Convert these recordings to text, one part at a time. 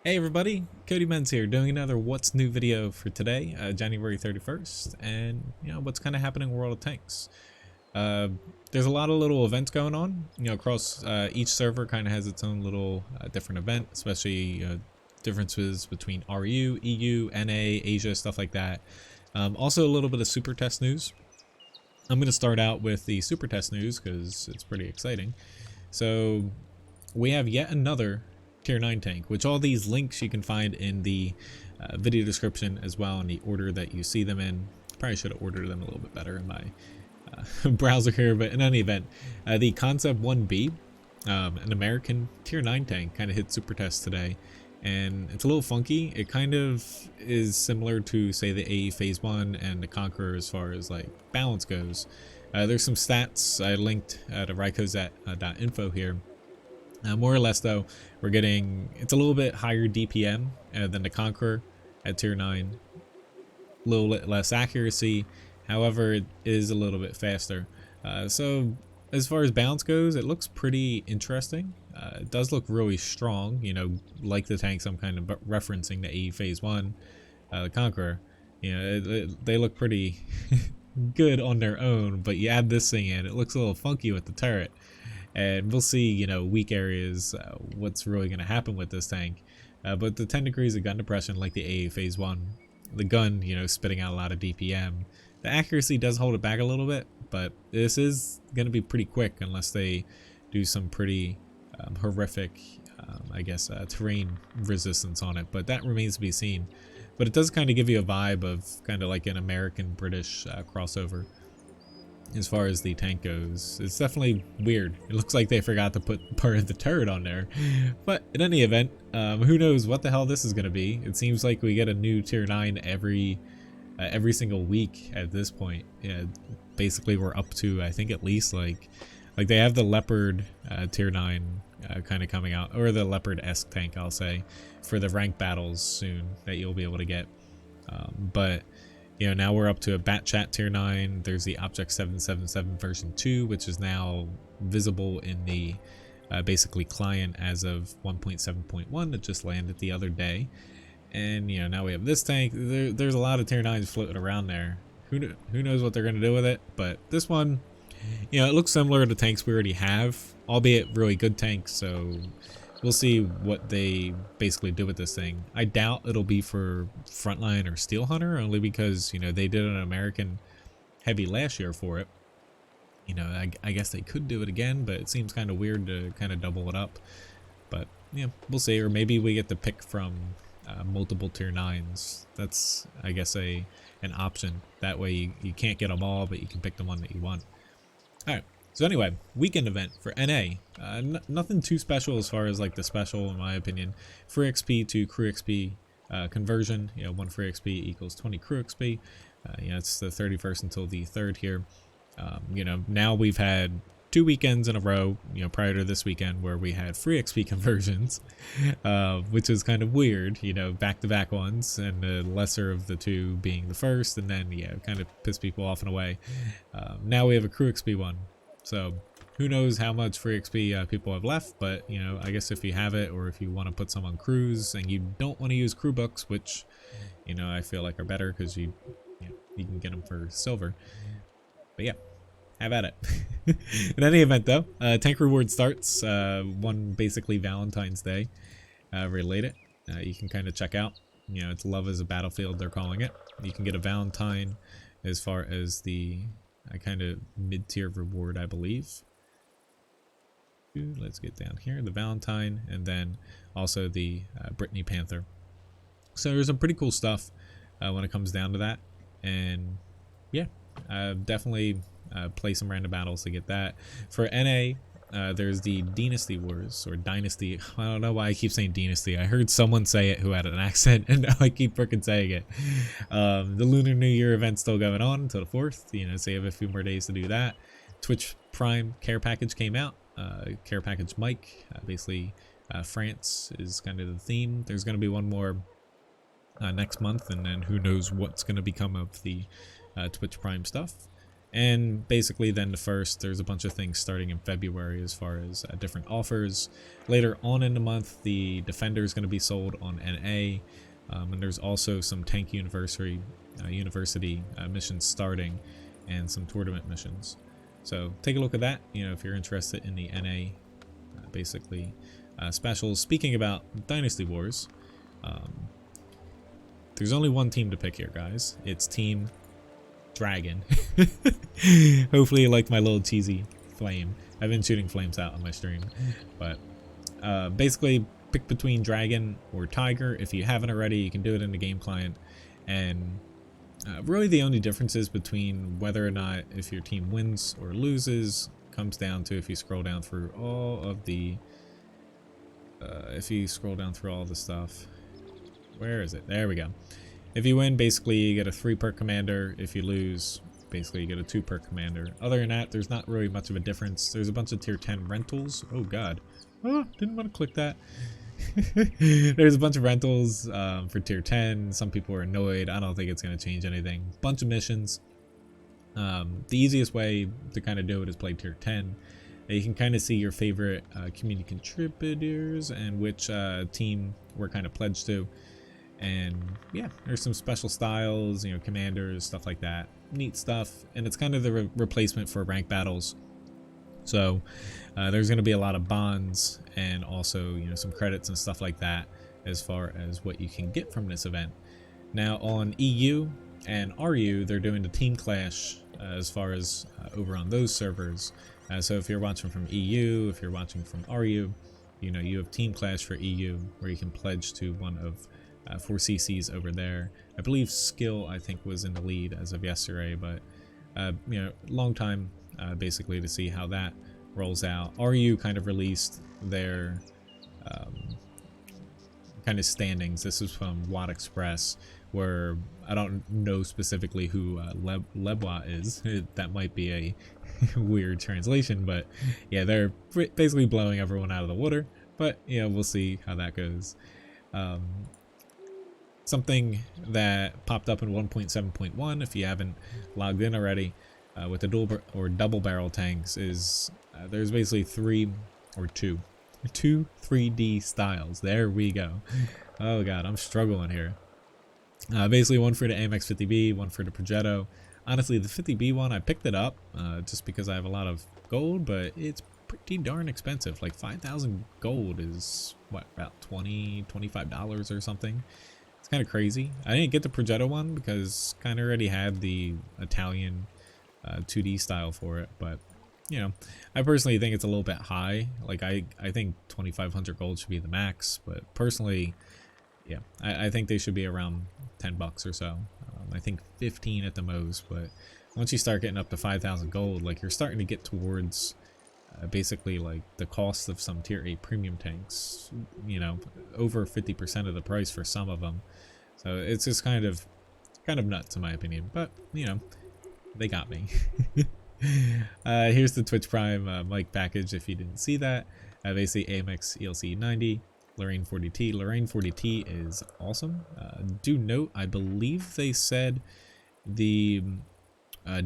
Hey everybody, Cody Menz here, doing another What's New video for today, January 31st, and what's kind of happening in World of Tanks. Uh, there's a lot of little events going on, across each server kind of has its own little different event, especially differences between RU, EU, NA, Asia, stuff like that. Also a little bit of super test news. I'm going to start out with the super test news because it's pretty exciting. So we have yet another tier 9 tank, which all these links you can find in the video description as well in the order that you see them in. Probably should have ordered them a little bit better in my browser here, but in any event, the Concept 1B, an American tier 9 tank, kind of hit super test today, and it's a little funky. It kind of is similar to, say, the AE Phase 1 and the Conqueror as far as like balance goes. There's some stats I linked to rykozet.info here. More or less though, we're getting, it's a little bit higher DPM than the Conqueror at tier 9, a little bit less accuracy, however it is a little bit faster. So as far as balance goes, it looks pretty interesting. It does look really strong, like the tanks I'm kind of referencing, the AE Phase 1, the Conqueror. They look pretty good on their own, but you add this thing in, it looks a little funky with the turret. And we'll see, weak areas, what's really going to happen with this tank. But the 10 degrees of gun depression, like the AA Phase 1, the gun, spitting out a lot of DPM. The accuracy does hold it back a little bit, but this is going to be pretty quick unless they do some pretty horrific, terrain resistance on it. But that remains to be seen. But it does kind of give you a vibe of kind of like an American-British crossover. As far as the tank goes, it's definitely weird. It looks like they forgot to put part of the turret on there. But in any event, who knows what the hell this is going to be. It seems like we get a new tier 9 every single week at this point. Yeah, basically we're up to, I think, at least like they have the Leopard tier 9 kind of coming out, or the Leopard-esque tank, I'll say, for the ranked battles soon that you'll be able to get. But now we're up to a Bat Chat tier 9. There's the Object 777 version 2, which is now visible in the basically client as of 1.7.1 that just landed the other day. And now we have this tank. There's a lot of tier 9s floating around there. Who knows what they're going to do with it? But this one, it looks similar to tanks we already have, albeit really good tanks. So we'll see what they basically do with this thing. I doubt it'll be for Frontline or Steel Hunter, only because, they did an American heavy last year for it. I guess they could do it again, but it seems kind of weird to kind of double it up. But, we'll see. Or maybe we get to pick from multiple tier 9s. That's, I guess, an option. That way you can't get them all, but you can pick the one that you want. Alright. So anyway, weekend event for NA. Nothing too special as far as like the special, in my opinion. Free XP to crew XP conversion. 1 free XP equals 20 crew XP. It's the 31st until the 3rd here. Now we've had 2 weekends in a row, prior to this weekend, where we had free XP conversions, which is kind of weird, back-to-back ones, and the lesser of the two being the first, and then, kind of piss people off in a way. Now we have a crew XP one. So who knows how much free XP people have left, but I guess if you have it, or if you want to put some on crews and you don't want to use crew books, which I feel like are better because you can get them for silver. But yeah, have at it. In any event though, tank reward starts one basically Valentine's Day related. You can kind of check out. It's Love as a Battlefield, they're calling it. You can get a Valentine as far as the kind of mid-tier reward, I believe. Let's get down here, the Valentine, and then also the Brittany Panther. So there's some pretty cool stuff when it comes down to that, and yeah, definitely play some random battles to get that. For NA, there's the Dynasty Wars, or Dynasty. I don't know why I keep saying Dynasty. I heard someone say it who had an accent, and now I keep freaking saying it. The Lunar New Year event's still going on until the 4th, so you have a few more days to do that. Twitch Prime care package came out. Care package Mike, basically France is kind of the theme. There's going to be one more next month, and then who knows what's going to become of the Twitch Prime stuff. And basically then the first, there's a bunch of things starting in February as far as different offers. Later on in the month, the Defender is going to be sold on NA. And there's also some Tank University missions starting and some tournament missions. So take a look at that, you know, if you're interested in the NA basically specials. Speaking about Dynasty Wars, there's only one team to pick here, guys. It's Team Dragon. Hopefully you like my little cheesy flame. I've been shooting flames out on my stream, but basically pick between Dragon or Tiger. If you haven't already, you can do it in the game client. And really the only differences between whether or not if your team wins or loses comes down to if you scroll down through all of the stuff. Where is it? There we go. If you win, basically you get a 3 per commander. If you lose, basically you get a 2 per commander. Other than that, there's not really much of a difference. There's a bunch of tier 10 rentals. Oh god. Oh, didn't want to click that. There's a bunch of rentals for tier 10. Some people are annoyed. I don't think it's going to change anything. Bunch of missions. The easiest way to kind of do it is play tier 10. You can kind of see your favorite community contributors and which team we're kind of pledged to. And yeah, there's some special styles, you know, commanders, stuff like that. Neat stuff. And it's kind of the replacement for rank battles. So there's going to be a lot of bonds and also, you know, some credits and stuff like that as far as what you can get from this event. Now on EU and RU, they're doing the team clash as far as over on those servers. So if you're watching from EU, if you're watching from RU, you know, you have team clash for EU where you can pledge to one of 4 CCs over there. I believe Skill, I think, was in the lead as of yesterday, but you know, long time basically to see how that rolls out. RU kind of released their kind of standings. This is from WoT Express, where I don't know specifically who Lebwa is. That might be a weird translation, but yeah, they're basically blowing everyone out of the water. But you know, we'll see how that goes. Something that popped up in 1.7.1, if you haven't logged in already, with the dual or double barrel tanks, is there's basically 2 3D styles. There we go. Oh god, I'm struggling here. Basically one for the AMX 50B, one for the Progetto. Honestly, the 50B one, I picked it up just because I have a lot of gold, but it's pretty darn expensive. Like 5,000 gold is what, about $25 or something. It's kind of crazy. I didn't get the Progetto one because kind of already had the Italian 2D style for it, but you know, I personally think it's a little bit high. Like I think 2,500 gold should be the max, but personally, yeah, I think they should be around 10 bucks or so. I think 15 at the most, but once you start getting up to 5,000 gold, like you're starting to get towards basically like the cost of some tier 8 premium tanks, you know, over 50% of the price for some of them. So it's just kind of nuts in my opinion, but you know, they got me. Here's the Twitch Prime mic package if you didn't see that. Basically AMX ELC 90, Lorraine 40T. Lorraine 40T is awesome. Do note, I believe they said the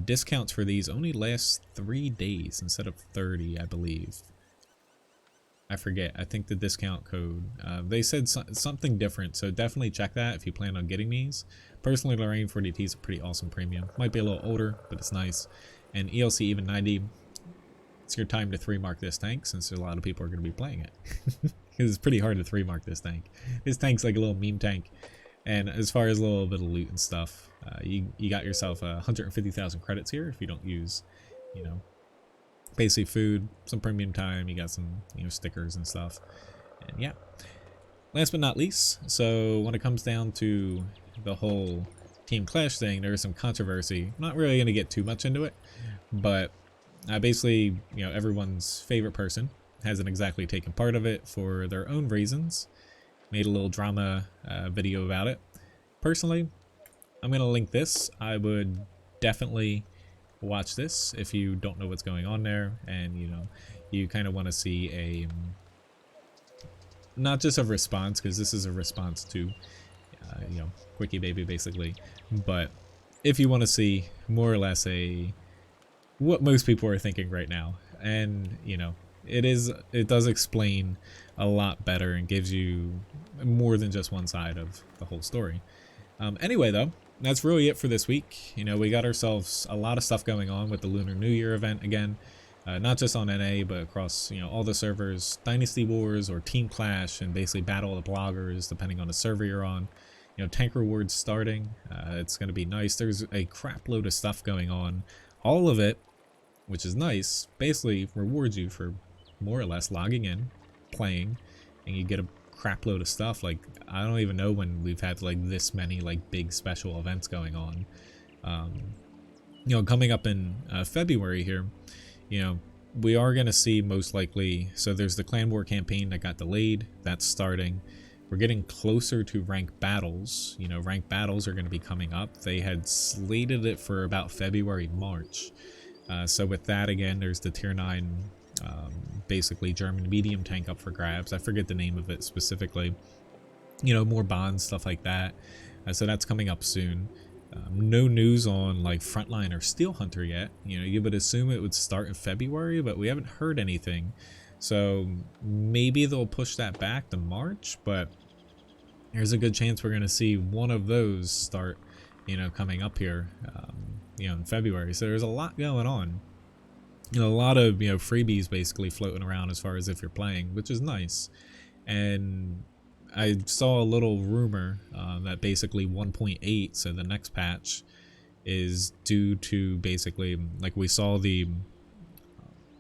discounts for these only last 3 days instead of 30, I believe. I forget. I think the discount code. They said something different, so definitely check that if you plan on getting these. Personally, Lorraine 40T is a pretty awesome premium. Might be a little older, but it's nice. And ELC even 90, it's your time to 3-mark this tank since a lot of people are going to be playing it. Because it's pretty hard to 3-mark this tank. This tank's like a little meme tank. And as far as a little bit of loot and stuff, you got yourself 150,000 credits here if you don't use, you know, basically food, some premium time, you got some, you know, stickers and stuff. And yeah. Last but not least, so when it comes down to the whole Team Clash thing, there is some controversy. I'm not really going to get too much into it, but basically, you know, everyone's favorite person hasn't exactly taken part of it for their own reasons. Made a little drama video about it. Personally, I'm going to link this. I would definitely watch this if you don't know what's going on there and, you know, you kind of want to see a, not just a response, because this is a response to, you know, Quickie Baby basically, but if you want to see more or less a what most people are thinking right now. And you know, it does explain a lot better and gives you more than just one side of the whole story. Anyway though, that's really it for this week. You know, we got ourselves a lot of stuff going on with the Lunar New Year event again. Not just on NA, but across, you know, all the servers, Dynasty Wars or Team Clash, and basically battle the bloggers depending on the server you're on. You know, tank rewards starting. It's going to be nice. There's a crap load of stuff going on. All of it, which is nice, basically rewards you for more or less logging in, playing, and you get a crap load of stuff. Like, I don't even know when we've had like this many like big special events going on. You know, coming up in February here, you know, we are going to see most likely, so there's the Clan War campaign that got delayed. That's starting. We're getting closer to ranked battles. You know, ranked battles are going to be coming up. They had slated it for about February, March. So with that, again, there's the tier 9, basically German medium tank up for grabs. I forget the name of it specifically. You know, more bonds, stuff like that. So that's coming up soon. No news on like Frontline or Steel Hunter yet. You know, you would assume it would start in February, but we haven't heard anything. So maybe they'll push that back to March, but there's a good chance we're going to see one of those start, you know, coming up here, you know, in February. So there's a lot going on. You know, a lot of, you know, freebies basically floating around as far as if you're playing, which is nice. And I saw a little rumor that basically 1.8, so the next patch, is due to basically, like we saw the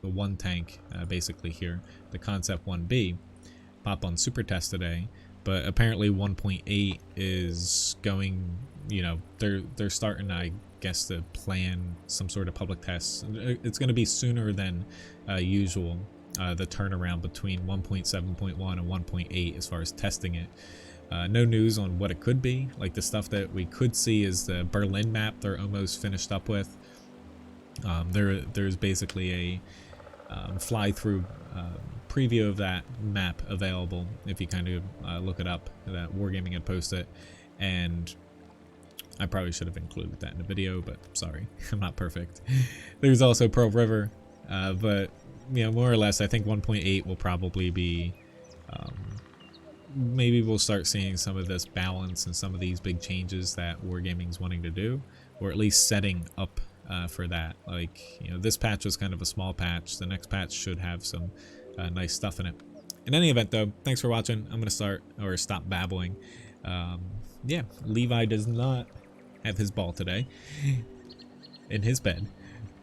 one tank basically here, the Concept 1B, pop on Super Test today, but apparently 1.8 is going, you know, they're starting, I guess, to plan some sort of public tests. It's going to be sooner than usual, the turnaround between 1.7.1 and 1.8 as far as testing it. No news on what it could be. Like, the stuff that we could see is the Berlin map they're almost finished up with. There's basically a fly-through preview of that map available if you kind of look it up, that Wargaming had posted, and I probably should have included that in the video, but sorry, I'm not perfect. There's also Pearl River, but you know, more or less, I think 1.8 will probably be, maybe we'll start seeing some of this balance and some of these big changes that Wargaming's wanting to do, or at least setting up for that. Like, you know, this patch was kind of a small patch. The next patch should have some nice stuff in it. In any event, though, thanks for watching. I'm gonna stop babbling. Yeah, Levi does not have his ball today in his bed.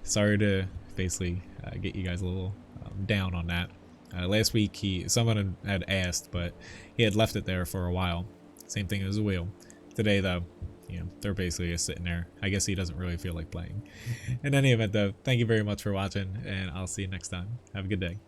Sorry to basically get you guys a little down on that. Last week someone had asked, but he had left it there for a while. Same thing as a wheel. Today though, you know, they're basically just sitting there. I guess he doesn't really feel like playing. In any event though, thank you very much for watching, and I'll see you next time. Have a good day.